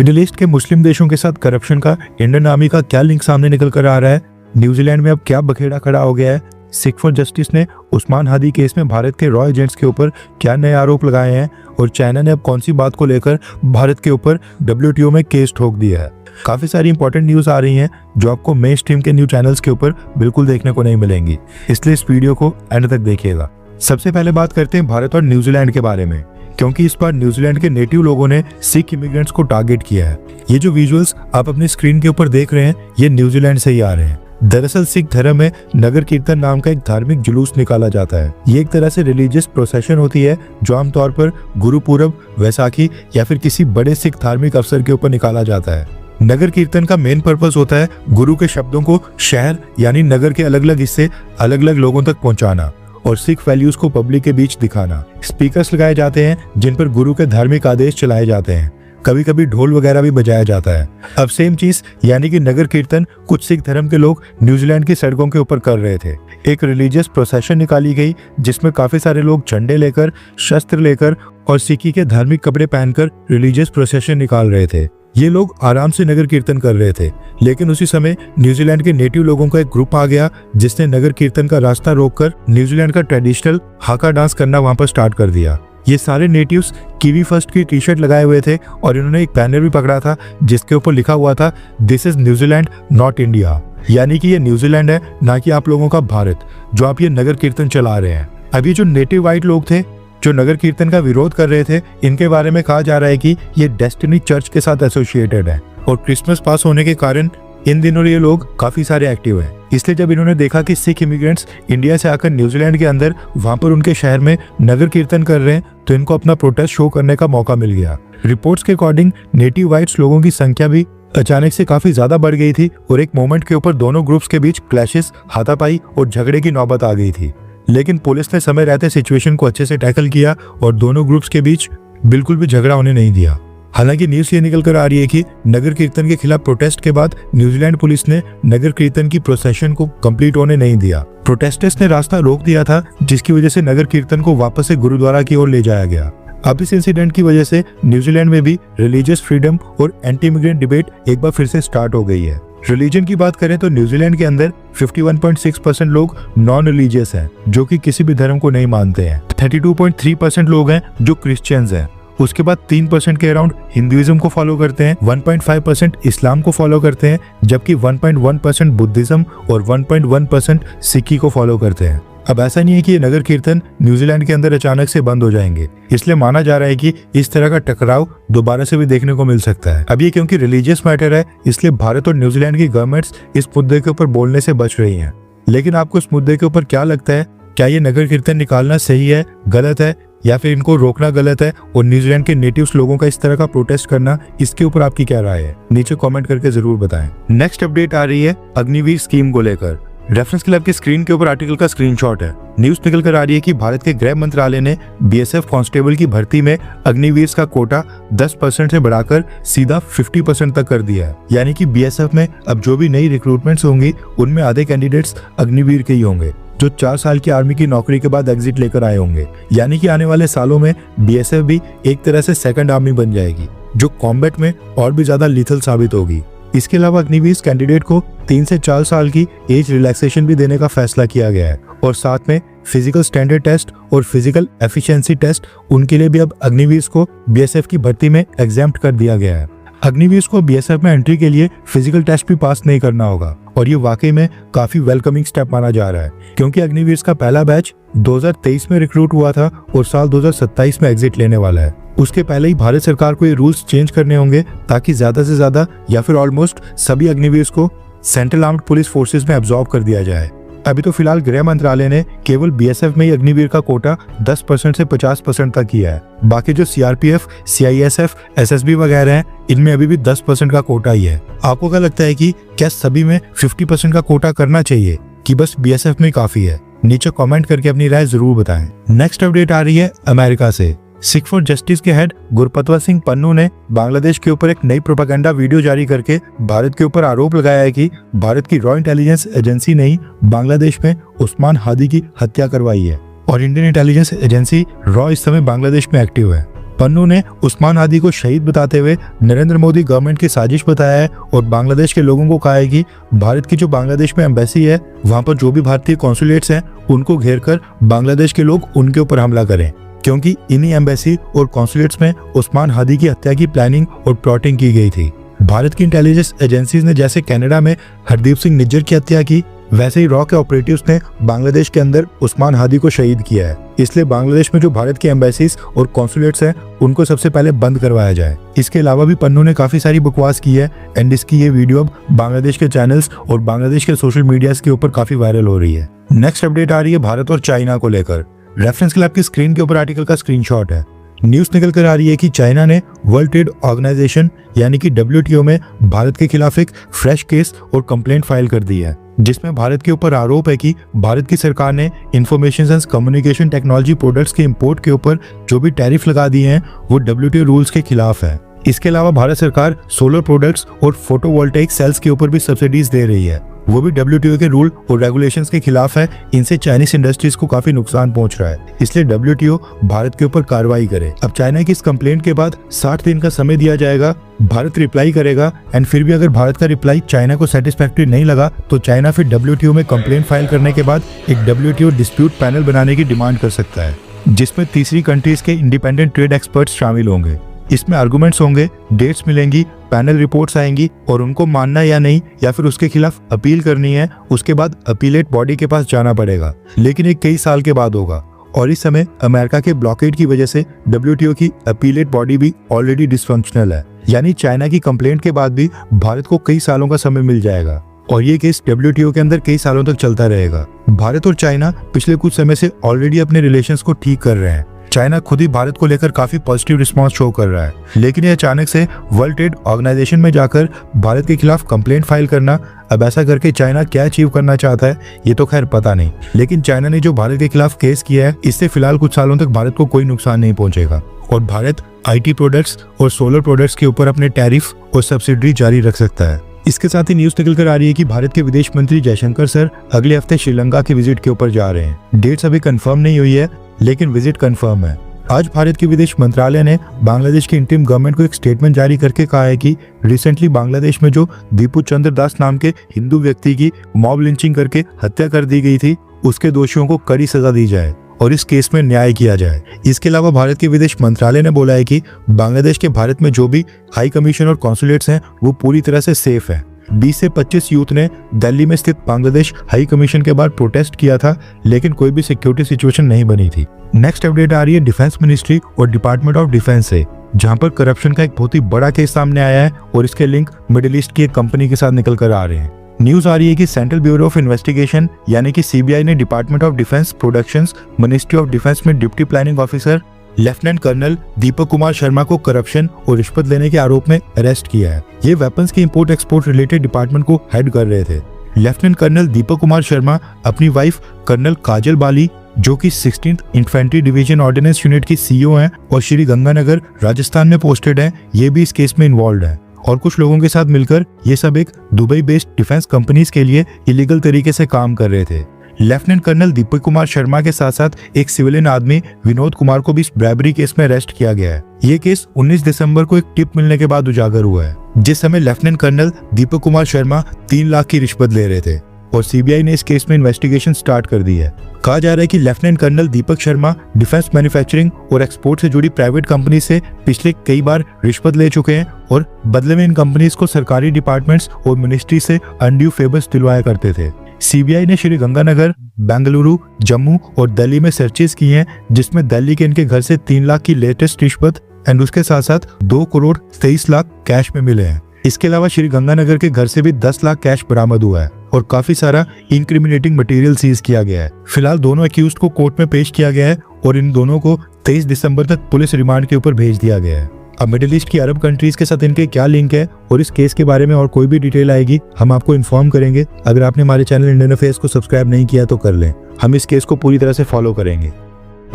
Middle east के मुस्लिम देशों के साथ करप्शन का इंडियन आर्मी का क्या लिंक सामने निकल कर आ रहा है? न्यूजीलैंड में अब क्या बखेड़ा खड़ा हो गया है? सिख फॉर जस्टिस ने उस्मान हादी केस में भारत के रॉ एजेंट्स के ऊपर क्या नए आरोप लगाए हैं? और चाइना ने अब कौन सी बात को लेकर भारत के ऊपर WTO में केस ठोक दिया है? काफी सारी इंपॉर्टेंट न्यूज आ रही हैं जो आपको मेन स्ट्रीम के न्यूज चैनल्स के ऊपर बिल्कुल देखने को नहीं मिलेंगी, इसलिए इस वीडियो को एंड तक देखिएगा। सबसे पहले बात करते हैं भारत और न्यूजीलैंड के बारे में, क्योंकि इस बार न्यूजीलैंड के नेटिव लोगों ने सिख इमिग्रेंट्स को टारगेट किया है। ये जो विजुअल्स आप अपनी स्क्रीन के ऊपर देख रहे हैं, ये न्यूजीलैंड से ही आ रहे हैं। दरअसल सिख धर्म में नगर कीर्तन नाम का एक धार्मिक जुलूस निकाला जाता है। ये एक तरह से रिलीजियस प्रोसेशन होती है जो आमतौर पर गुरुपूरब, वैसाखी या फिर किसी बड़े सिख धार्मिक अवसर के ऊपर निकाला जाता है। नगर कीर्तन का मेन पर्पस होता है गुरु के शब्दों को शहर यानी नगर के अलग अलग हिस्से अलग अलग लोगों तक पहुंचाना और सिख वैल्यूज को पब्लिक के बीच दिखाना। स्पीकर्स लगाए जाते हैं जिन पर गुरु के धार्मिक आदेश चलाए जाते हैं। कभी कभी ढोल वगैरह भी बजाया जाता है। अब सेम चीज यानी कि नगर कीर्तन कुछ सिख धर्म के लोग न्यूजीलैंड की सड़कों के ऊपर कर रहे थे। एक रिलीजियस प्रोसेशन निकाली गई जिसमें काफी सारे लोग झंडे लेकर, शस्त्र लेकर और सिखी के धार्मिक कपड़े पहनकर रिलीजियस प्रोसेशन निकाल रहे थे। ये लोग आराम से नगर कीर्तन कर रहे थे, लेकिन उसी समय न्यूजीलैंड के नेटिव लोगों का एक ग्रुप आ गया जिसने नगर कीर्तन का रास्ता रोककर न्यूजीलैंड का ट्रेडिशनल हाका डांस करना वहां पर स्टार्ट कर दिया। ये सारे नेटिव्स कीवी फर्स्ट की टी-शर्ट लगाए हुए थे और इन्होंने एक बैनर भी पकड़ा था जिसके ऊपर लिखा हुआ था, this is New Zealand not India, यानी कि ये न्यूजीलैंड है ना कि आप लोगों का भारत, जो आप ये नगर कीर्तन चला रहे हैं। अभी जो नेटिव वाइट लोग थे जो नगर कीर्तन का विरोध कर रहे थे, इनके बारे में कहा जा रहा है कि ये डेस्टिनी चर्च के साथ एसोसिएटेड है और क्रिसमस पास होने के कारण इन दिनों ये लोग काफी सारे एक्टिव हैं। इसलिए जब इन्होंने देखा कि सिख इमिग्रेंट्स इंडिया से आकर न्यूजीलैंड के अंदर वहां पर उनके शहर में नगर कीर्तन कर रहे हैं, तो इनको अपना प्रोटेस्ट शो करने का मौका मिल गया। रिपोर्ट्स के अकॉर्डिंग नेटिव वाइट्स लोगों की संख्या भी अचानक से काफी ज्यादा बढ़ गई थी और एक मोमेंट के ऊपर दोनों ग्रुप्स के बीच क्लैशेस, हाथापाई और झगड़े की नौबत आ गई थी। लेकिन पुलिस ने समय रहते सिचुएशन को अच्छे से टैकल किया और दोनों ग्रुप्स के बीच बिल्कुल भी झगड़ा होने नहीं दिया। हालांकि न्यूज ये निकल कर आ रही है कि नगर कीर्तन के खिलाफ प्रोटेस्ट के बाद न्यूजीलैंड पुलिस ने नगर कीर्तन की प्रोसेशन को कंप्लीट होने नहीं दिया। प्रोटेस्टर्स ने रास्ता रोक दिया था, जिसकी वजह से नगर कीर्तन को वापस से गुरुद्वारा की ओर ले जाया गया। अब इस इंसिडेंट की वजह से न्यूजीलैंड में भी रिलीजियस फ्रीडम और एंटी इमिग्रेंट डिबेट एक बार फिर से स्टार्ट हो गई है। रिलीजन की बात करें तो न्यूजीलैंड के अंदर 51.6% लोग नॉन रिलीजियस हैं, जो कि किसी भी धर्म को नहीं मानते हैं। 32.3% लोग हैं जो क्रिश्चियंस हैं। उसके बाद 3% के अराउंड हिंदुइज्म को फॉलो करते हैं, 1.5% इस्लाम को फॉलो करते हैं, जबकि 1.1% बुद्धिज्म और 1.1% सिखी को फॉलो करते हैं। अब ऐसा नहीं है कि ये नगर कीर्तन न्यूजीलैंड के अंदर अचानक से बंद हो जाएंगे, इसलिए माना जा रहा है कि इस तरह का टकराव दोबारा से भी देखने को मिल सकता है। अब ये क्योंकि रिलीजियस मैटर है, इसलिए भारत और न्यूजीलैंड की गवर्नमेंट्स इस मुद्दे के ऊपर बोलने से बच रही हैं। लेकिन आपको इस मुद्दे के ऊपर क्या लगता है? क्या ये नगर कीर्तन निकालना सही है, गलत है, या फिर इनको रोकना गलत है? और न्यूजीलैंड के नेटिव्स लोगों का इस तरह का प्रोटेस्ट करना, इसके ऊपर आपकी क्या राय है? नीचे कमेंट करके जरूर बताएं। नेक्स्ट अपडेट आ रही है अग्निवीर स्कीम को लेकर। रेफरेंस क्लब की स्क्रीन के ऊपर आर्टिकल का स्क्रीनशॉट है। न्यूज निकल कर आ रही है कि भारत के गृह मंत्रालय ने BSF कांस्टेबल की भर्ती में अग्निवीर का कोटा 10% से बढ़ाकर सीधा 50% तक कर दिया है। यानी कि BSF में अब जो भी नई रिक्रूटमेंट्स होंगी उनमें आधे कैंडिडेट्स अग्निवीर के ही होंगे, जो 4 साल की आर्मी की नौकरी के बाद एग्जिट लेकर आए होंगे। यानी कि आने वाले सालों में BSF भी एक तरह से सेकंड आर्मी बन जाएगी, जो कॉम्बैट में और भी ज्यादा लीथल साबित होगी। इसके अलावा अग्निवीर कैंडिडेट को 3 से 4 साल की एज रिलैक्सेशन भी देने का फैसला किया गया है और साथ में फिजिकल स्टैंडर्ड टेस्ट और फिजिकल एफिशिएंसी टेस्ट, उनके लिए भी अब अग्निवीर को BSF की भर्ती में एग्जेम्प्ट कर दिया गया है। अग्निवीर को BSF में एंट्री के लिए फिजिकल टेस्ट भी पास नहीं करना होगा और ये वाकई में काफी वेलकमिंग स्टेप माना जा रहा है, क्योंकि अग्निवीर का पहला बैच 2023 में रिक्रूट हुआ था और साल 2027 में एग्जिट लेने वाला है। उसके पहले ही भारत सरकार को ये रूल्स चेंज करने होंगे ताकि ज्यादा से ज्यादा या फिर ऑलमोस्ट सभी अग्निवीर को सेंट्रल आर्म्ड पुलिस फोर्सेस में एब्जॉर्ब कर दिया जाए। अभी तो फिलहाल गृह मंत्रालय ने केवल BSF में ही अग्निवीर का कोटा 10% से 50% तक किया है। बाकी जो CRPF, CISF, SSB वगैरह हैं, इनमें अभी भी 10% का कोटा ही है। आपको क्या लगता है कि क्या सभी में 50% का कोटा करना चाहिए कि बस BSF में काफी है? नीचे कमेंट करके अपनी राय जरूर बताएं। नेक्स्ट अपडेट आ रही है अमेरिका से। सिख फॉर जस्टिस के हेड गुरपतवत सिंह पन्नू ने बांग्लादेश के ऊपर एक नई प्रोपेगेंडा वीडियो जारी करके भारत के ऊपर आरोप लगाया है कि भारत की रॉ इंटेलिजेंस एजेंसी ने ही बांग्लादेश में उस्मान हादी की हत्या करवाई है और इंडियन इंटेलिजेंस एजेंसी रॉ इस समय बांग्लादेश में एक्टिव है। पन्नू ने उस्मान हादी को शहीद बताते हुए नरेंद्र मोदी गवर्नमेंट की साजिश बताया है और बांग्लादेश के लोगों को कहा है कि भारत की जो बांग्लादेश में एम्बेसी है वहां पर जो भी भारतीय कॉन्सुलेट्स हैं उनको घेर कर बांग्लादेश के लोग उनके ऊपर हमला करें, क्योंकि इन्हीं एम्बेसी और कॉन्सुलेट्स में उस्मान हादी की हत्या की प्लानिंग और प्लॉटिंग की गई थी। भारत की इंटेलिजेंस एजेंसीज ने जैसे कनाडा में हरदीप सिंह निज्जर की हत्या की, वैसे ही रॉ के ऑपरेटिव्स ने बांग्लादेश के अंदर उस्मान हादी को शहीद किया है। इसलिए बांग्लादेश में जो भारत की एम्बेसीज और कॉन्सुलेट्स हैं उनको सबसे पहले बंद करवाया जाए। इसके अलावा भी पन्नू ने काफी सारी बकवास की है एंड इसकी ये वीडियो अब बांग्लादेश के चैनल्स और बांग्लादेश के सोशल मीडिया के ऊपर काफी वायरल हो रही है। नेक्स्ट अपडेट आ रही है भारत और चाइना को लेकर। रेफरेंस के लिए आपकी स्क्रीन के ऊपर आर्टिकल का स्क्रीनशॉट है। न्यूज निकल कर आ रही है कि चाइना ने वर्ल्ड ट्रेड ऑर्गेनाइजेशन यानी कि WTO में भारत के खिलाफ एक फ्रेश केस और कंप्लेंट फाइल कर दी है, जिसमें भारत के ऊपर आरोप है कि भारत की सरकार ने information and communication technology products के इंपोर्ट के ऊपर जो भी टैरिफ लगा दिए हैं वो WTO रूल्स के खिलाफ है। इसके अलावा भारत सरकार सोलर प्रोडक्ट्स और फोटोवोल्टेइक सेल्स के ऊपर भी सब्सिडीज दे रही है, वो भी WTO के रूल और रेगुलेशंस के खिलाफ है। इनसे चाइनीज इंडस्ट्रीज को काफी नुकसान पहुंच रहा है, इसलिए WTO भारत के ऊपर कार्रवाई करे। अब चाइना की इस कंप्लेंट के बाद 60 दिन का समय दिया जाएगा, भारत रिप्लाई करेगा एंड फिर भी अगर भारत का रिप्लाई चाइना को सेटिस्फैक्टरी नहीं लगा तो चाइना फिर WTO में कंप्लेंट फाइल करने के बाद एक WTO डिस्प्यूट पैनल बनाने की डिमांड कर सकता है, जिसमें तीसरी कंट्रीज के इंडिपेंडेंट ट्रेड एक्सपर्ट्स शामिल होंगे। इसमें आर्गुमेंट्स होंगे, डेट्स मिलेंगी, पैनल रिपोर्ट्स आएंगी और उनको मानना या नहीं या फिर उसके खिलाफ अपील करनी है, उसके बाद अपीलेट बॉडी के पास जाना पड़ेगा, लेकिन ये कई साल के बाद होगा। और इस समय अमेरिका के ब्लॉकेड की वजह से WTO की अपीलेट बॉडी भी ऑलरेडी डिसफंक्शनल है, यानी चाइना की कंप्लेंट के बाद भी भारत को कई सालों का समय मिल जाएगा और ये केस WTO के अंदर कई सालों तक चलता रहेगा। भारत और चाइना पिछले कुछ समय से ऑलरेडी अपने रिलेशंस को ठीक कर रहे हैं। चाइना खुद ही भारत को लेकर काफी पॉजिटिव रिस्पांस शो कर रहा है, लेकिन ये अचानक से वर्ल्ड ट्रेड ऑर्गेनाइजेशन में जाकर भारत के खिलाफ कंप्लेंट फाइल करना, अब ऐसा करके चाइना क्या अचीव करना चाहता है ये तो खैर पता नहीं, लेकिन चाइना ने जो भारत के खिलाफ केस किया है इससे फिलहाल कुछ सालों तक भारत को कोई नुकसान नहीं पहुंचेगा और भारत IT प्रोडक्ट्स और सोलर प्रोडक्ट्स के ऊपर अपने टैरिफ और सब्सिडी जारी रख सकता है। इसके साथ ही न्यूज निकल कर आ रही है कि भारत के विदेश मंत्री जयशंकर सर अगले हफ्ते श्रीलंका के विजिट के ऊपर जा रहे हैं। डेट्स अभी कंफर्म नहीं हुई है, लेकिन विजिट कंफर्म है। आज भारत के विदेश मंत्रालय ने बांग्लादेश की इंटीम गवर्नमेंट को एक स्टेटमेंट जारी करके कहा है कि रिसेंटली बांग्लादेश में जो दीपू चंद्र दास नाम के हिंदू व्यक्ति की मॉब लिंचिंग करके हत्या कर दी गई थी, उसके दोषियों को कड़ी सजा दी जाए और इस केस में न्याय किया जाए। इसके अलावा भारत के विदेश मंत्रालय ने बोला है कि बांग्लादेश के भारत में जो भी हाई कमीशन और कॉन्सुलेट्स हैं वो पूरी तरह से सेफ है। 20 से 25 यूथ ने दिल्ली में स्थित बांग्लादेश हाई कमीशन के बाद प्रोटेस्ट किया था, लेकिन कोई भी सिक्योरिटी सिचुएशन नहीं बनी थी। नेक्स्ट अपडेट आ रही है डिफेंस मिनिस्ट्री और डिपार्टमेंट ऑफ डिफेंस से, जहां पर करप्शन का एक बहुत ही बड़ा केस सामने आया है और इसके लिंक मिडिल ईस्ट की एक कंपनी के साथ निकल कर आ रहे हैं। न्यूज आ रही है कि सेंट्रल ब्यूरो ऑफ इन्वेस्टिगेशन यानी कि CBI ने department of defence productions ministry of defence में deputy planning officer lieutenant colonel Deepak Kumar Sharma को करप्शन और रिश्वत लेने के आरोप में अरेस्ट किया है। ये वेपन्स की इंपोर्ट एक्सपोर्ट रिलेटेड डिपार्टमेंट को हेड कर रहे थे। लेफ्टिनेंट कर्नल दीपक कुमार शर्मा अपनी वाइफ कर्नल काजल बाली जो कि 16th infantry division ordnance unit की CEO हैं और श्री गंगानगर राजस्थान में पोस्टेड हैं, ये भी इस केस में इन्वॉल्व है और कुछ लोगों के साथ मिलकर ये सब एक दुबई बेस्ड डिफेंस कंपनीज के लिए इलीगल तरीके से काम कर रहे थे। लेफ्टिनेंट कर्नल दीपक कुमार शर्मा के साथ साथ एक सिविलियन आदमी विनोद कुमार को भी इस ब्रैबरी केस में अरेस्ट किया गया है। ये केस 19 दिसंबर को एक टिप मिलने के बाद उजागर हुआ है, जिस समय लेफ्टिनेंट कर्नल दीपक कुमार शर्मा 3 लाख की रिश्वत ले रहे थे और CBI ने इस केस में इन्वेस्टिगेशन स्टार्ट कर दी है। कहा जा रहा है कि lieutenant colonel Deepak Sharma defence manufacturing और एक्सपोर्ट से जुड़ी प्राइवेट कंपनी से पिछले कई बार रिश्वत ले चुके हैं और बदले में इन कंपनीज को सरकारी डिपार्टमेंट्स और मिनिस्ट्री से अनड्यू फेवर्स दिलवाया करते थे। CBI ने श्री गंगानगर, बेंगलुरु, जम्मू और दिल्ली में सर्चेस की हैं, जिसमें दिल्ली के इनके घर से 3 लाख की लेटेस्ट रिश्वत एंड उसके साथ साथ 2 करोड़ 23 लाख कैश में मिले हैं। इसके अलावा श्री गंगानगर के घर से भी 10 लाख कैश बरामद हुआ है और काफी सारा इंक्रिमिनेटिंग मटेरियल सीज किया गया है। फिलहाल दोनों अक्यूज्ड को कोर्ट में पेश किया गया है और इन दोनों को 23 दिसंबर तक पुलिस रिमांड के ऊपर भेज दिया गया है। अब मिडिल ईस्ट की अरब कंट्रीज के साथ इनके क्या लिंक है और इस केस के बारे में और कोई भी डिटेल आएगी हम आपको इन्फॉर्म करेंगे। अगर आपने हमारे चैनल इंडियन अफेयर्स को सब्सक्राइब नहीं किया तो कर लें, हम इस केस को पूरी तरह से फॉलो करेंगे।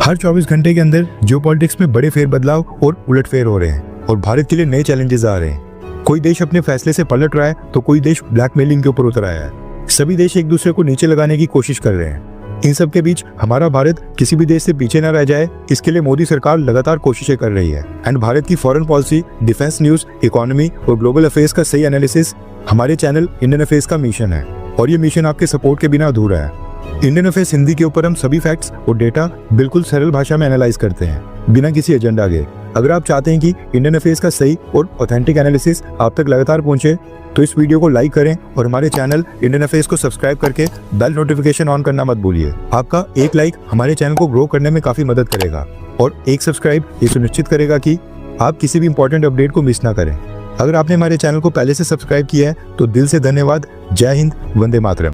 हर 24 घंटे के अंदर जियोपॉलिटिक्स में बड़े फेरबदलाव और उलटफेर हो रहे हैं और भारत के लिए नए चैलेंजेस आ रहे हैं। कोई देश अपने फैसले से पलट रहा है तो कोई देश ब्लैकमेलिंग के ऊपर उतर आया है। सभी देश एक दूसरे को नीचे लगाने की कोशिश कर रहे हैं। इन सब के बीच हमारा भारत किसी भी देश से पीछे न रह जाए, इसके लिए मोदी सरकार लगातार कोशिशें कर रही है। एंड भारत की foreign policy, defence news, economy और ग्लोबल अफेयर्स का सही एनालिसिस हमारे चैनल इंडियन अफेयर्स का मिशन है, और ये मिशन आपके सपोर्ट के बिना अधूरा है। इंडियन अफेयर्स हिंदी के ऊपर हम सभी फैक्ट्स और डेटा बिल्कुल सरल भाषा में एनालाइज करते हैं, बिना किसी एजेंडा के। अगर आप चाहते हैं कि इंडियन अफेयर्स का सही और ऑथेंटिक एनालिसिस आप तक लगातार पहुंचे, तो इस वीडियो को लाइक करें और हमारे चैनल इंडियन अफेयर्स को सब्सक्राइब करके बेल नोटिफिकेशन ऑन करना मत भूलिए। आपका एक लाइक हमारे चैनल को ग्रो करने में काफी मदद करेगा, और एक सब्सक्राइब ये सुनिश्चित करेगा कि आप किसी भी इंपॉर्टेंट अपडेट को मिस ना करें। अगर आपने हमारे चैनल को पहले से सब्सक्राइब किया है तो दिल से धन्यवाद। जय हिंद, वंदे मातरम।